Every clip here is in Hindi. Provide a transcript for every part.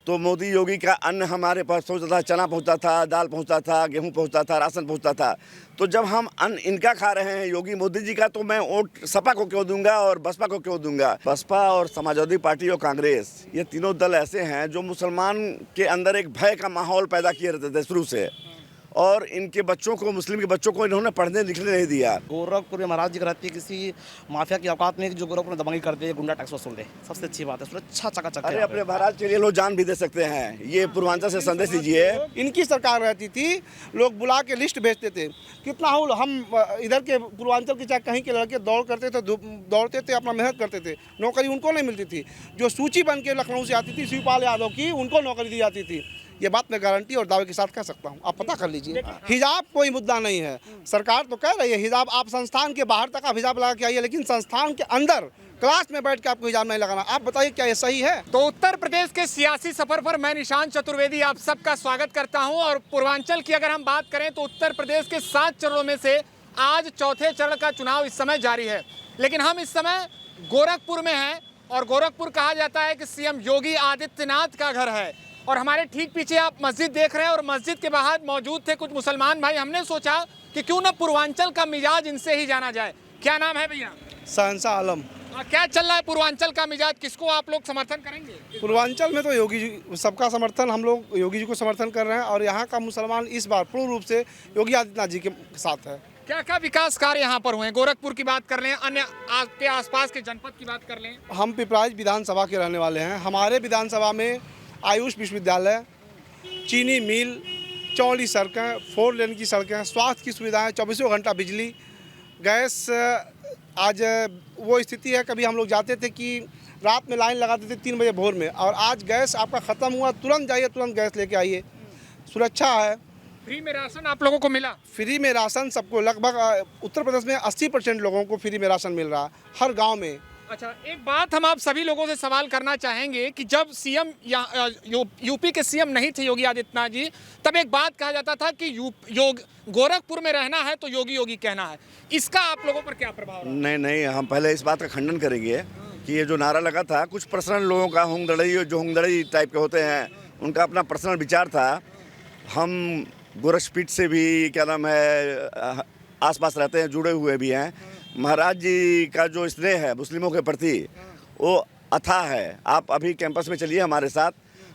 तो मोदी योगी का अन्न हमारे पास पहुंचता था, चना पहुंचता था, दाल पहुंचता था, गेहूं पहुंचता था, राशन पहुंचता था। तो जब हम अन्न इनका खा रहे हैं योगी मोदी जी का, तो मैं वोट सपा को क्यों दूंगा और बसपा को क्यों दूंगा। बसपा और समाजवादी पार्टी और कांग्रेस, ये तीनों दल ऐसे हैं जो मुसलमान के अंदर एक भय का माहौल पैदा किए रहते थे शुरू से, और इनके बच्चों को, मुस्लिम के बच्चों को इन्होंने पढ़ने लिखने नहीं दिया। गोरखपुर में महाराज जी रहती है किसी माफिया की औकात में जो गोरखपुर में दबंगी करते हैं, गुंडा टैक्स वसूल दे। सबसे अच्छी बात है, सुरक्षा चकाचक है। अरे अपने महाराज के लिए लोग जान भी दे सकते हैं। ये पूर्वांचल से संदेश दीजिए। इनकी सरकार रहती थी, लोग बुला के लिस्ट भेजते थे। कितना हो हम इधर के पूर्वांचल के चाहे कहीं के लड़के दौड़ते थे, अपना मेहनत करते थे, नौकरी उनको नहीं मिलती थी। जो सूची बन के लखनऊ से आती थी शिवपाल यादव की, उनको नौकरी दी जाती थी। ये बात मैं गारंटी और दावे के साथ कह सकता हूँ, आप पता कर लीजिए। हिजाब कोई मुद्दा नहीं है, सरकार तो कह रही है हिजाब, आप संस्थान के बाहर तक आप हिजाब लगा के आइए, लेकिन संस्थान के अंदर क्लास में बैठ के आपको हिजाब नहीं लगाना। आप बताइए क्या ये सही है? तो उत्तर प्रदेश के सियासी सफर पर मैं निशांत चतुर्वेदी आप सबका स्वागत करता हूं। और पूर्वांचल की अगर हम बात करें तो उत्तर प्रदेश के 7 चरणों में से आज चौथे चरण का चुनाव इस समय जारी है, लेकिन हम इस समय गोरखपुर में हैं और गोरखपुर कहा जाता है कि सीएम योगी आदित्यनाथ का घर है। और हमारे ठीक पीछे आप मस्जिद देख रहे हैं और मस्जिद के बाहर मौजूद थे कुछ मुसलमान भाई। हमने सोचा कि क्यों ना पूर्वांचल का मिजाज इनसे ही जाना जाए। क्या नाम है भैया? शहंशाह आलम। क्या चल रहा है पूर्वांचल का मिजाज, किसको आप लोग समर्थन करेंगे? पूर्वांचल में तो योगी जी, सबका समर्थन, हम लोग योगी जी को समर्थन कर रहे हैं। और यहाँ का मुसलमान इस बार पूर्ण रूप से योगी आदित्यनाथ जी के साथ है। क्या क्या विकास कार्य यहाँ पर हुए हैं? गोरखपुर की बात कर लें, अन्य आपके आसपास के जनपद की बात कर लें। हम पिपराइच विधानसभा के रहने वाले हैं। हमारे विधानसभा में आयुष विश्वविद्यालय, चीनी मिल, चौड़ी सड़कें, 4 लेन की सड़कें, स्वास्थ्य की सुविधाएं, 24 घंटा बिजली, गैस। आज वो स्थिति है, कभी हम लोग जाते थे कि रात में लाइन लगाते थे 3 बजे भोर में, और आज गैस आपका ख़त्म हुआ, तुरंत जाइए, तुरंत गैस लेके आइए। सुरक्षा है। फ्री में राशन आप लोगों को मिला? फ्री में राशन सबको, लगभग उत्तर प्रदेश में 80% लोगों को फ्री में राशन मिल रहा है, हर गाँव में। अच्छा, एक बात हम आप सभी लोगों से सवाल करना चाहेंगे कि जब सीएम यूपी के सीएम नहीं थे योगी आदित्यनाथ जी, तब एक बात कहा जाता था कि गोरखपुर में रहना है तो योगी योगी कहना है। इसका आप लोगों पर क्या प्रभाव रहा? नहीं, हम पहले इस बात का खंडन करेंगे कि ये जो नारा लगा था, कुछ पर्सनल लोगों का, होंगदड़ी टाइप के होते हैं, उनका अपना पर्सनल विचार था। हम गोरखपीठ से भी क्या नाम है आसपास रहते हैं, जुड़े हुए भी हैं। महाराज जी का जो स्नेह है मुस्लिमों के प्रति वो अथाह है। आप अभी कैंपस में चलिए हमारे साथ,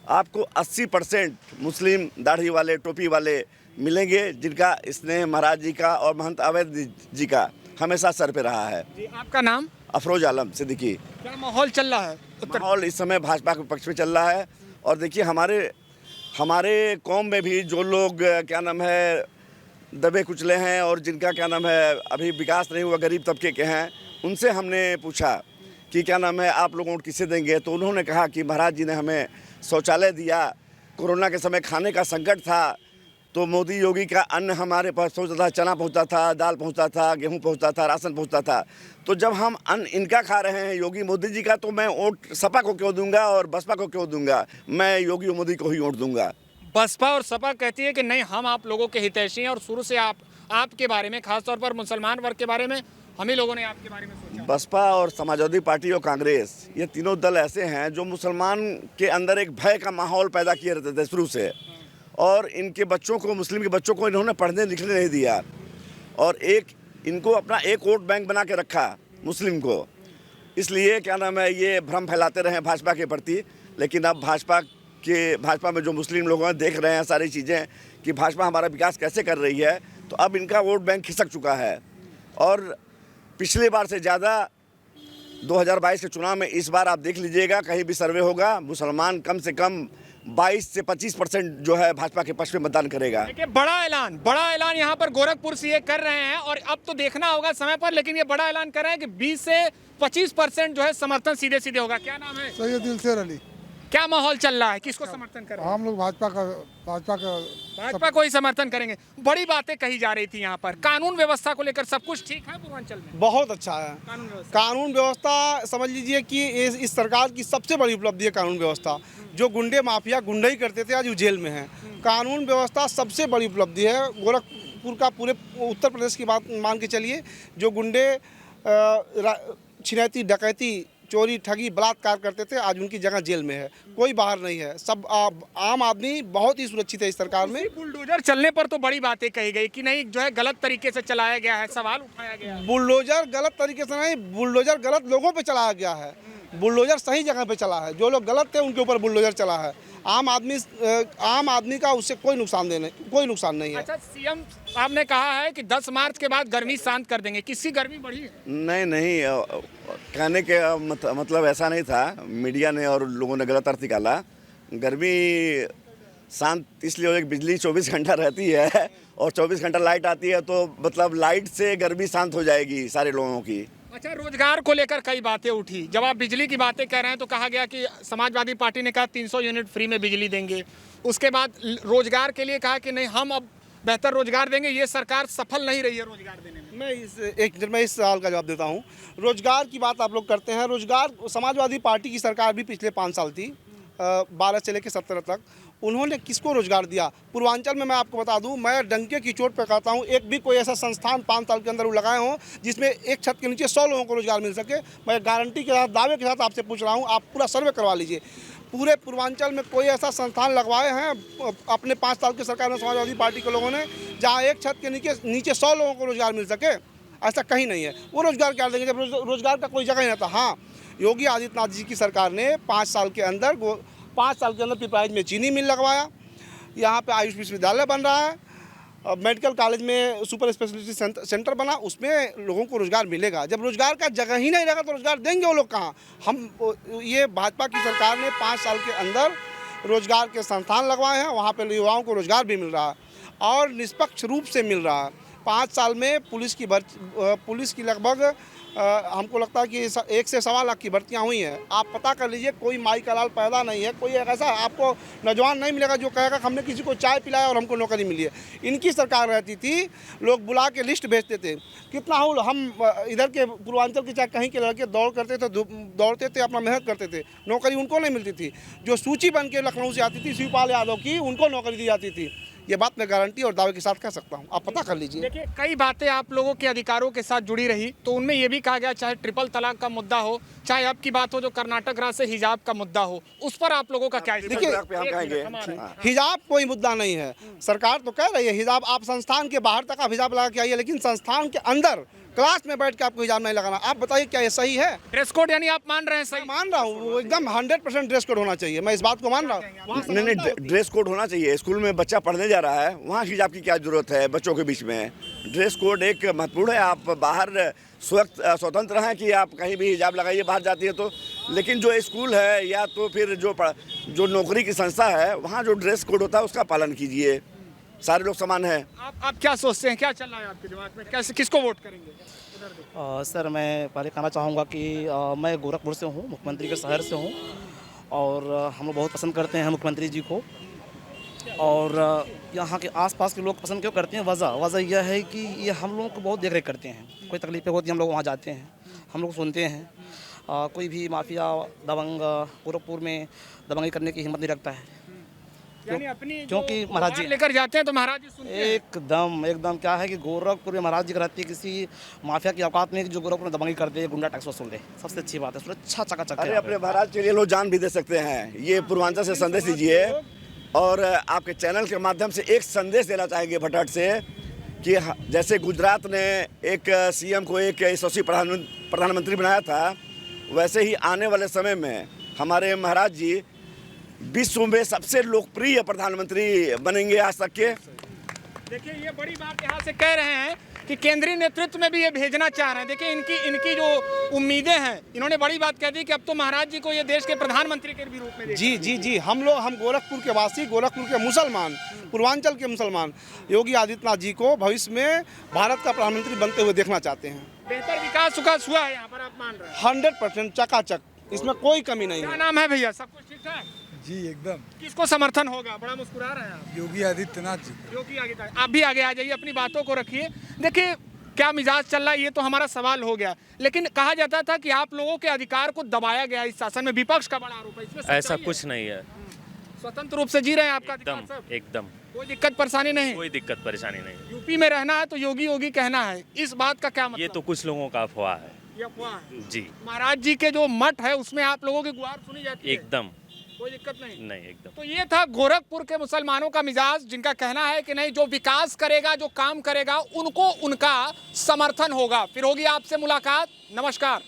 आपको 80% मुस्लिम दाढ़ी वाले, टोपी वाले मिलेंगे, जिनका स्नेह महाराज जी का और महंत अवैध जी का हमेशा सर पे रहा है। जी, आपका नाम? अफरोज आलम सिद्दीकी। क्या माहौल चल रहा है? माहौल इस समय भाजपा के पक्ष में चल रहा है। और देखिए हमारे कौम में भी जो लोग क्या नाम है दबे कुचले हैं और जिनका क्या नाम है अभी विकास नहीं हुआ, गरीब तबके के हैं, उनसे हमने पूछा कि क्या नाम है आप लोग वोट किसे देंगे। तो उन्होंने कहा कि महाराज जी ने हमें शौचालय दिया, कोरोना के समय खाने का संकट था, तो मोदी योगी का अन्न हमारे पास पहुंचता था, चना पहुंचता था, दाल पहुंचता था, गेहूं पहुंचता था, राशन पहुंचता था। तो जब हम अन्न इनका खा रहे हैं योगी मोदी जी का, तो मैं वोट सपा को क्यों दूंगा और बसपा को क्यों दूंगा। मैं योगी मोदी को ही वोट दूंगा। बसपा और सपा कहती है कि नहीं, हम आप लोगों के हितैषी हैं और शुरू से आपके बारे में, खासतौर पर मुसलमान वर्ग के बारे में, हम ही लोगों ने आपके बारे में सोचा। बसपा और समाजवादी पार्टी और कांग्रेस, ये तीनों दल ऐसे हैं जो मुसलमान के अंदर एक भय का माहौल पैदा किए रहते थे शुरू से, और इनके बच्चों को, मुस्लिम के बच्चों को इन्होंने पढ़ने लिखने नहीं दिया, और इनको अपना एक वोट बैंक बना के रखा मुस्लिम को। इसलिए क्या नाम है ये भ्रम फैलाते रहे भाजपा के प्रति। लेकिन अब भाजपा में जो मुस्लिम लोग हैं देख रहे हैं सारी चीज़ें कि भाजपा हमारा विकास कैसे कर रही है, तो अब इनका वोट बैंक खिसक चुका है। और पिछले बार से ज़्यादा 2022 के चुनाव में इस बार आप देख लीजिएगा, कहीं भी सर्वे होगा, मुसलमान कम से कम 22 से 25% जो है भाजपा के पक्ष में मतदान करेगा। देखिए, बड़ा ऐलान यहाँ पर गोरखपुर से ये कर रहे हैं, और अब तो देखना होगा समय पर, लेकिन ये बड़ा ऐलान कर रहे हैं कि 20 से 25% जो है समर्थन सीधे सीधे होगा। क्या नाम है? सैयद दिलशेर अली। क्या माहौल चल रहा है, किसको समर्थन कर रहे हैं? हम लोग भाजपा को ही समर्थन करेंगे। बड़ी बातें कही जा रही थी यहाँ पर, कानून व्यवस्था को लेकर सब कुछ ठीक है पूर्वांचल में? बहुत अच्छा है कानून व्यवस्था। समझ लीजिए कि इस सरकार की सबसे बड़ी उपलब्धि है कानून व्यवस्था। जो गुंडे माफिया गुंडई करते थे आज वो जेल में हैं। कानून व्यवस्था सबसे बड़ी उपलब्धि है गोरखपुर का, पूरे उत्तर प्रदेश की बात मान के चलिए। जो गुंडे छिनैती डकैती चोरी ठगी बलात्कार करते थे, आज उनकी जगह जेल में है, कोई बाहर नहीं है। सब आम आदमी बहुत ही सुरक्षित है इस सरकार में। बुलडोजर चलने पर तो बड़ी बातें कही गई कि नहीं जो है गलत तरीके से चलाया गया है, सवाल उठाया गया है। बुलडोजर गलत तरीके से नहीं, बुलडोजर गलत लोगों पे चलाया गया है, बुलडोजर सही जगह पे चला है। जो लोग गलत थे उनके ऊपर बुलडोजर चला है। आम आदमी का उससे कोई नुकसान नहीं है। अच्छा, सीएम साहब ने कहा है कि 10 मार्च के बाद गर्मी शांत कर देंगे। किसकी गर्मी बढ़ी है? नहीं, कहने के मतलब ऐसा नहीं था। मीडिया ने और लोगों ने गलत अर्थ निकाला। गर्मी शांत इसलिए हो, बिजली 24 घंटा रहती है और 24 घंटा लाइट आती है, तो मतलब लाइट से गर्मी शांत हो जाएगी सारे लोगों की। अच्छा, रोजगार को लेकर कई बातें उठी। जब आप बिजली की बातें कह रहे हैं तो कहा गया कि समाजवादी पार्टी ने कहा 300 यूनिट फ्री में बिजली देंगे। उसके बाद रोजगार के लिए कहा कि नहीं हम अब बेहतर रोजगार देंगे। ये सरकार सफल नहीं रही है रोजगार देने में। मैं इस सवाल का जवाब देता हूँ। रोजगार की बात आप लोग करते हैं। रोजगार समाजवादी पार्टी की सरकार भी पिछले 5 साल थी, 12 से लेकर 17 तक। उन्होंने किसको रोजगार दिया? पूर्वांचल में मैं आपको बता दूं, मैं डंके की चोट पर कहता हूं, एक भी कोई ऐसा संस्थान 5 साल के अंदर वो लगाए हों जिसमें एक छत के नीचे 100 लोगों को रोजगार मिल सके। मैं गारंटी के साथ, दावे के साथ आपसे पूछ रहा हूं, आप पूरा सर्वे करवा लीजिए। पूरे पूर्वांचल में कोई ऐसा संस्थान लगवाए हैं अपने 5 साल की सरकार में समाजवादी पार्टी के लोगों ने जहाँ एक छत के नीचे 100 लोगों को रोजगार मिल सके? ऐसा कहीं नहीं है। वो रोजगार क्या देंगे जब रोजगार का कोई जगह ही नहीं था। हाँ, योगी आदित्यनाथ जी की सरकार ने 5 साल के अंदर पिपराइच में चीनी मिल लगवाया। यहाँ पे आयुष विश्वविद्यालय बन रहा है, मेडिकल कॉलेज में सुपर स्पेशलिटी सेंटर बना, उसमें लोगों को रोजगार मिलेगा। जब रोजगार का जगह ही नहीं रहेगा तो रोजगार देंगे वो लोग कहाँ? ये भाजपा की सरकार ने 5 साल के अंदर रोजगार के संस्थान लगवाए हैं, वहाँ पे युवाओं को रोजगार भी मिल रहा है और निष्पक्ष रूप से मिल रहा है। 5 साल में पुलिस की लगभग हमको लगता है कि 1 से 1.25 लाख की भर्तियाँ हुई हैं। आप पता कर लीजिए, कोई माई का लाल पैदा नहीं है, कोई ऐसा आपको नौजवान नहीं मिलेगा जो कहेगा हमने किसी को चाय पिलाया और हमको नौकरी मिली है। इनकी सरकार रहती थी, लोग बुला के लिस्ट भेजते थे। कितना हो, हम इधर के पूर्वांचल के चाहे कहीं के लड़के दौड़ते थे, अपना मेहनत करते थे, नौकरी उनको नहीं मिलती थी। जो सूची बन के लखनऊ से आती थी शिवपाल यादव की, उनको नौकरी दी जाती थी। ये बात मैं गारंटी और दावे के साथ कह सकता हूँ, आप पता कर लीजिए। देखिए, कई बातें आप लोगों के अधिकारों के साथ जुड़ी रही, तो उनमें ये भी कहा गया चाहे ट्रिपल तलाक का मुद्दा हो, चाहे अब की बात हो जो कर्नाटक राज्य से हिजाब का मुद्दा हो, उस पर आप लोगों का क्या? देखिए, हिजाब कोई मुद्दा नहीं है। सरकार तो कह रही है हिजाब आप संस्थान के बाहर तक आप हिजाब लगा के आइए, लेकिन संस्थान के अंदर क्लास में बैठ के आपको हिजाब नहीं लगाना। आप बताइए क्या ये सही है? ड्रेस कोड यानी आप मान रहे हैं? सही मान रहा हूँ, एकदम 100% ड्रेस कोड होना चाहिए। मैं इस बात को मान रहा हूँ। नहीं, ड्रेस कोड होना चाहिए। स्कूल में बच्चा पढ़ने जा रहा है, वहाँ हिजाब की क्या जरूरत है? बच्चों के बीच में ड्रेस कोड एक महत्वपूर्ण है। आप बाहर स्वतंत्र हैं कि आप कहीं भी हिजाब लगाइए बाहर जाती है तो, लेकिन जो स्कूल है या तो फिर जो नौकरी की संस्था है, वहाँ जो ड्रेस कोड होता है उसका पालन कीजिए। सारे लोग समान हैं। आप क्या सोचते हैं, क्या चल रहा है आपके दिमाग में? कैसे, किसको वोट करेंगे? सर, मैं पहले कहना चाहूँगा कि मैं गोरखपुर से हूँ, मुख्यमंत्री के शहर से हूँ और हम लोग बहुत पसंद करते हैं मुख्यमंत्री जी को। और यहाँ के आसपास के लोग पसंद क्यों करते हैं? वजह यह है कि ये हम लोगों को बहुत देख रेख करते हैं। कोई तकलीफें होती हैं हम लोग वहाँ जाते हैं, हम लोग सुनते हैं। कोई भी माफिया दबंग गोरखपुर में दबंगी करने की हिम्मत नहीं रखता है, यानी अपनी क्योंकि महाराज जी लेकर जाते हैं तो महाराज जी सुनते हैं। एकदम क्या है कि गोरखपुर में महाराज जी रहती है, किसी माफिया की औकात नहीं जो गोरखपुर में दबंगी कर दे, गुंडा टैक्स वसूल दे। सबसे अच्छी बात है, सुरक्षा चकाचक। अरे अपने महाराज के लिए लोग जान भी दे सकते हैं। ये पूर्वांचल से संदेश दीजिए और आपके चैनल के माध्यम से एक संदेश देना चाहेंगे भटट से कि जैसे गुजरात ने एक सीएम को एक यशस्वी प्रधानमंत्री बनाया था, वैसे ही आने वाले समय में हमारे महाराज जी विश्व में सबसे लोकप्रिय प्रधानमंत्री बनेंगे आज तक के। देखिए, ये बड़ी बात यहाँ से कह रहे हैं कि केंद्रीय नेतृत्व में भी ये भेजना चाह रहे हैं। देखिए, इनकी जो उम्मीदें हैं, इन्होंने बड़ी बात कह दी कि अब तो महाराज जी को ये देश के प्रधानमंत्री के भी रूप में जी हम गोरखपुर के वासी, गोरखपुर के मुसलमान, पूर्वांचल के मुसलमान योगी आदित्यनाथ जी को भविष्य में भारत का प्रधानमंत्री बनते हुए देखना चाहते हैं। बेहतर विकास हुआ है यहाँ पर, आप मान रहे हैं? 100% चकाचक, इसमें कोई कमी नहीं है। क्या नाम है भैया? सब कुछ ठीक ठाक? जी एकदम। किसको समर्थन होगा? बड़ा मुस्कुरा रहे हैं आप। योगी आदित्यनाथ जी। योगी आदित्यनाथ। आप भी आगे आ जाइए, अपनी बातों को रखिए। देखिए, क्या मिजाज चल रहा है ये तो हमारा सवाल हो गया, लेकिन कहा जाता था कि आप लोगों के अधिकार को दबाया गया इस शासन में। विपक्ष का बड़ा आरोप है, इसमें ऐसा कुछ नहीं है। स्वतंत्र रूप से जी रहे हैं आपका अधिकार सब? एकदम कोई दिक्कत परेशानी नहीं? कोई दिक्कत परेशानी नहीं। यूपी में रहना है तो योगी योगी कहना है, इस बात का क्या मतलब? ये तो कुछ लोगों का अफवाह है। ये अफवाह है। जी महाराज जी के जो मठ है उसमें आप लोगों की गुहार सुनी जाती है? एकदम कोई दिक्कत नहीं। नहीं, एकदम। तो ये था गोरखपुर के मुसलमानों का मिजाज, जिनका कहना है कि नहीं, जो विकास करेगा, जो काम करेगा, उनको उनका समर्थन होगा। फिर होगी आपसे मुलाकात। नमस्कार।